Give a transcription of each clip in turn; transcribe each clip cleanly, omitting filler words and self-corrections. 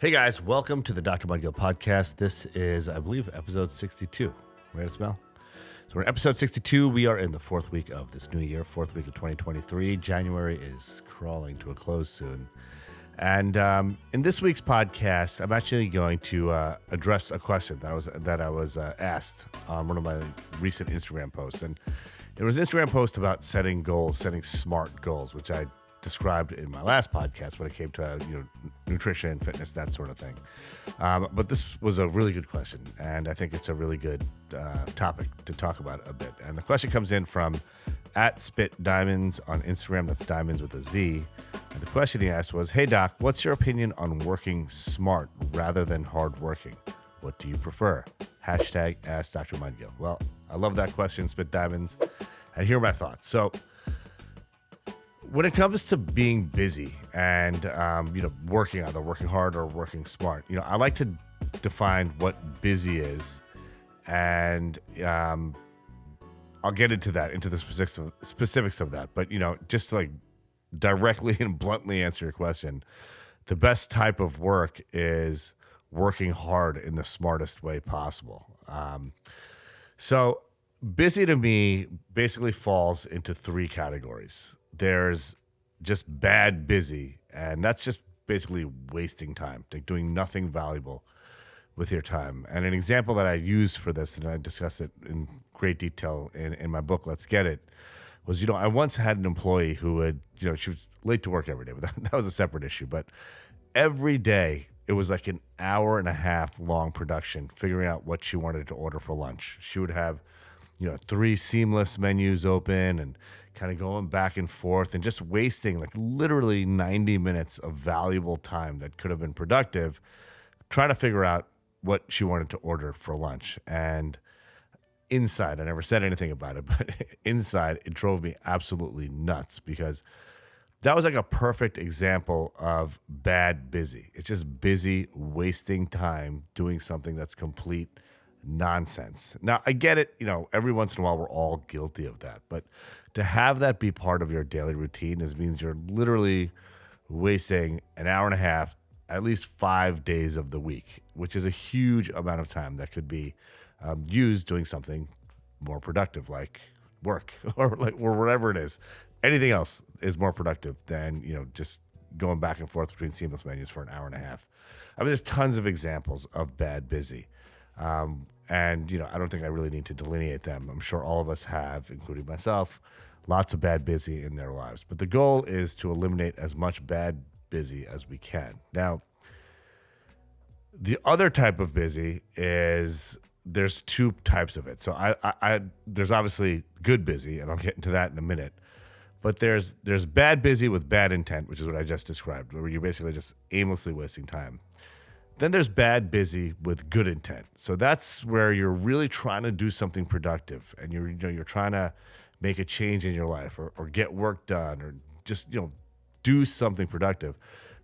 Hey guys, welcome to the Dr. Mudgil podcast. This is, I believe, episode 62. Right, Ismail? So we're in episode 62. We are in the fourth week of this new year, fourth week of 2023. January is crawling to a close soon. And in this week's podcast, I'm actually going to address a question that I was asked on one of my recent Instagram posts. And it was an Instagram post about setting goals, setting smart goals, which I described in my last podcast when it came to nutrition, fitness, that sort of thing. But this was a really good question, and I think it's a really good topic to talk about a bit. And the question comes in from @spitdiamonds on Instagram. That's diamonds with a Z. And the question he asked was, "Hey doc, what's your opinion on working smart rather than hard working? What do you prefer? Hashtag Ask Dr. Mudgil." Well, I love that question, Spit Diamonds, and here are my thoughts. So when it comes to being busy and working, either working hard or working smart, I like to define what busy is, and I'll get into the specifics of that. But just to like directly and bluntly answer your question, the best type of work is working hard in the smartest way possible. So busy to me basically falls into three categories. There's just bad busy, and that's just basically wasting time, like doing nothing valuable with your time. And an example that I use for this, and I discuss it in great detail in my book, Let's Get It, was, I once had an employee who would, she was late to work every day, but that was a separate issue. But every day, it was like an hour and a half long production figuring out what she wanted to order for lunch. She would have 3 seamless menus open and kind of going back and forth and just wasting like literally 90 minutes of valuable time that could have been productive trying to figure out what she wanted to order for lunch. And inside, I never said anything about it, but inside it drove me absolutely nuts because that was like a perfect example of bad busy. It's just busy, wasting time doing something that's complete nonsense. Now, I get it, every once in a while we're all guilty of that, but to have that be part of your daily routine means you're literally wasting an hour and a half, at least 5 days of the week, which is a huge amount of time that could be used doing something more productive, like work or whatever it is. Anything else is more productive than, just going back and forth between seamless menus for an hour and a half. I mean, there's tons of examples of bad busy. And I don't think I really need to delineate them. I'm sure all of us have, including myself, lots of bad busy in their lives. But the goal is to eliminate as much bad busy as we can. Now, the other type of busy is there's 2 types of it. So there's obviously good busy, and I'll get into that in a minute. But there's bad busy with bad intent, which is what I just described, where you're basically just aimlessly wasting time. Then there's bad busy with good intent. So that's where you're really trying to do something productive, and you're trying to make a change in your life or get work done or just do something productive,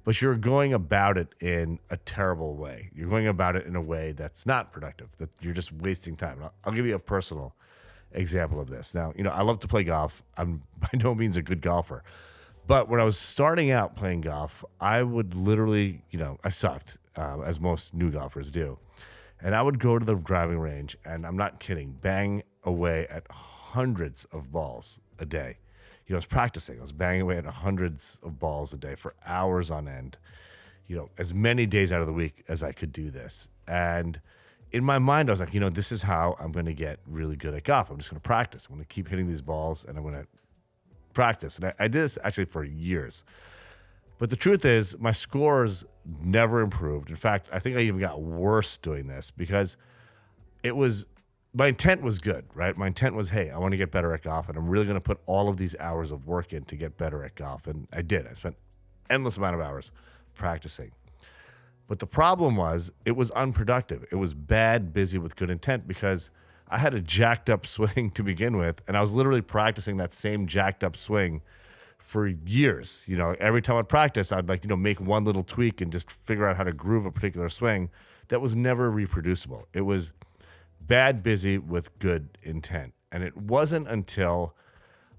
but you're going about it in a terrible way. You're going about it in a way that's not productive, that you're just wasting time. I'll give you a personal example of this. Now, I love to play golf. I'm by no means a good golfer. But when I was starting out playing golf, I would literally, I sucked, as most new golfers do. And I would go to the driving range, and I'm not kidding, bang away at hundreds of balls a day. I was practicing. I was banging away at hundreds of balls a day for hours on end, as many days out of the week as I could do this. And in my mind, I was like, this is how I'm going to get really good at golf. I'm just going to practice. I'm going to keep hitting these balls, and I'm going to practice. And I did this actually for years. But the truth is, my scores never improved. In fact, I think I even got worse doing this because my intent was good, right? My intent was, hey, I want to get better at golf, and I'm really going to put all of these hours of work in to get better at golf. And I did. I spent endless amount of hours practicing. But the problem was, it was unproductive. It was bad busy with good intent because I had a jacked up swing to begin with, and I was literally practicing that same jacked up swing for years. Every time I'd practice, I'd make one little tweak and just figure out how to groove a particular swing that was never reproducible. It was bad busy with good intent. And it wasn't until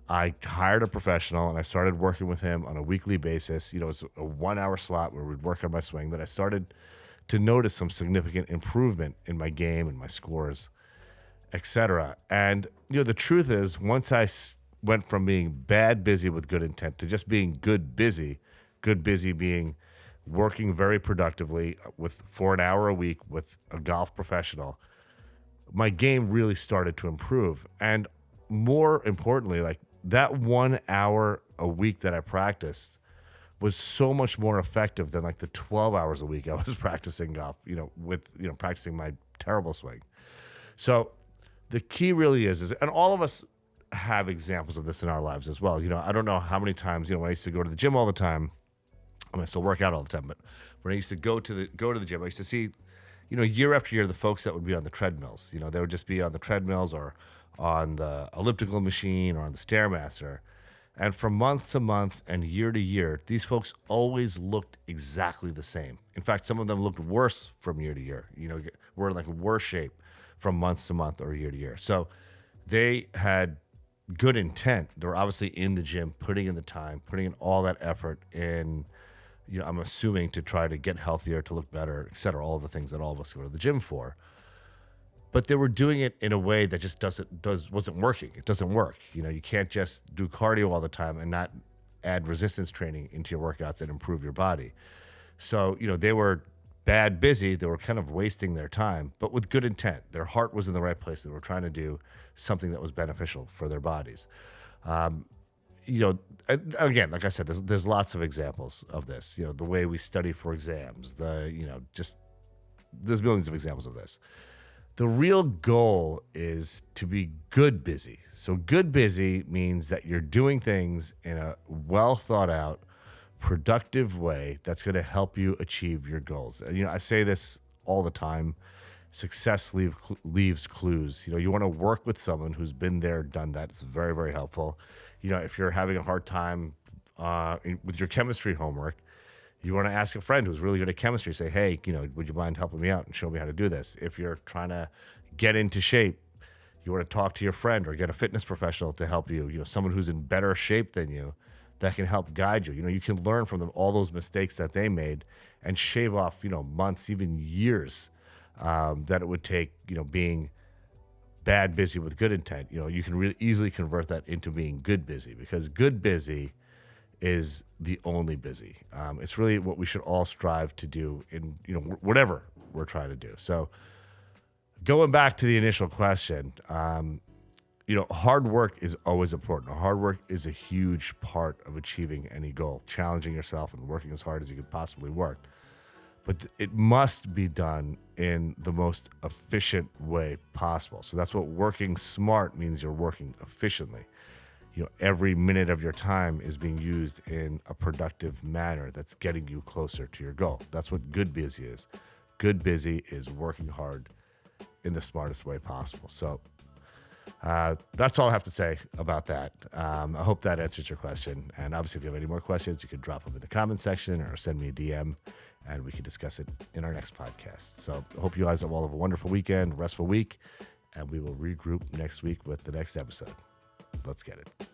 I hired a professional and I started working with him on a weekly basis. You know, it was a 1 hour slot where we'd work on my swing. That I started to notice some significant improvement in my game and my scores, etc. And you know, the truth is, once went from being bad busy with good intent to just being good busy being working very productively with for an hour a week with a golf professional, my game really started to improve. And more importantly, like that 1 hour a week that I practiced was so much more effective than like the 12 hours a week I was practicing golf, practicing my terrible swing. So the key really is, and all of us have examples of this in our lives as well. You know, I don't know how many times, when I used to go to the gym all the time, I mean, I still work out all the time, but when I used to go to the gym, I used to see, year after year, the folks that would be on the treadmills, they would just be on the treadmills or on the elliptical machine or on the Stairmaster. And from month to month and year to year, these folks always looked exactly the same. In fact, some of them looked worse from year to year, were in like worse shape from month to month or year to year. So they had good intent. They were obviously in the gym, putting in the time, putting in all that effort in, I'm assuming to try to get healthier, to look better, et cetera, all of the things that all of us go to the gym for. But they were doing it in a way that just wasn't working. It doesn't work. You can't just do cardio all the time and not add resistance training into your workouts and improve your body. So, they were bad busy. They were kind of wasting their time, but with good intent. Their heart was in the right place. They were trying to do something that was beneficial for their bodies. Again, like I said, there's lots of examples of this. The way we study for exams, there's millions of examples of this. The real goal is to be good busy. So good busy means that you're doing things in a well thought out, productive way that's going to help you achieve your goals. I say this all the time. Success leaves clues. You want to work with someone who's been there, done that. It's very, very helpful. If you're having a hard time with your chemistry homework, you want to ask a friend who's really good at chemistry. Say, hey, would you mind helping me out and show me how to do this? If you're trying to get into shape, you want to talk to your friend or get a fitness professional to help you. Someone who's in better shape than you that can help guide you. You can learn from them all those mistakes that they made and shave off, months, even years that it would take, being bad busy with good intent. You can really easily convert that into being good busy, because good busy is the only busy. It's really what we should all strive to do in, whatever we're trying to do. So going back to the initial question, hard work is always important. Hard work is a huge part of achieving any goal, challenging yourself and working as hard as you could possibly work. But it must be done in the most efficient way possible. So that's what working smart means. You're working efficiently. Every minute of your time is being used in a productive manner that's getting you closer to your goal. That's what good busy is. Good busy is working hard in the smartest way possible. So that's all I have to say about that. I hope that answers your question. And obviously, if you have any more questions, you can drop them in the comment section or send me a DM, and we can discuss it in our next podcast. So I hope you guys all have a wonderful weekend, restful week, and we will regroup next week with the next episode. Let's get it.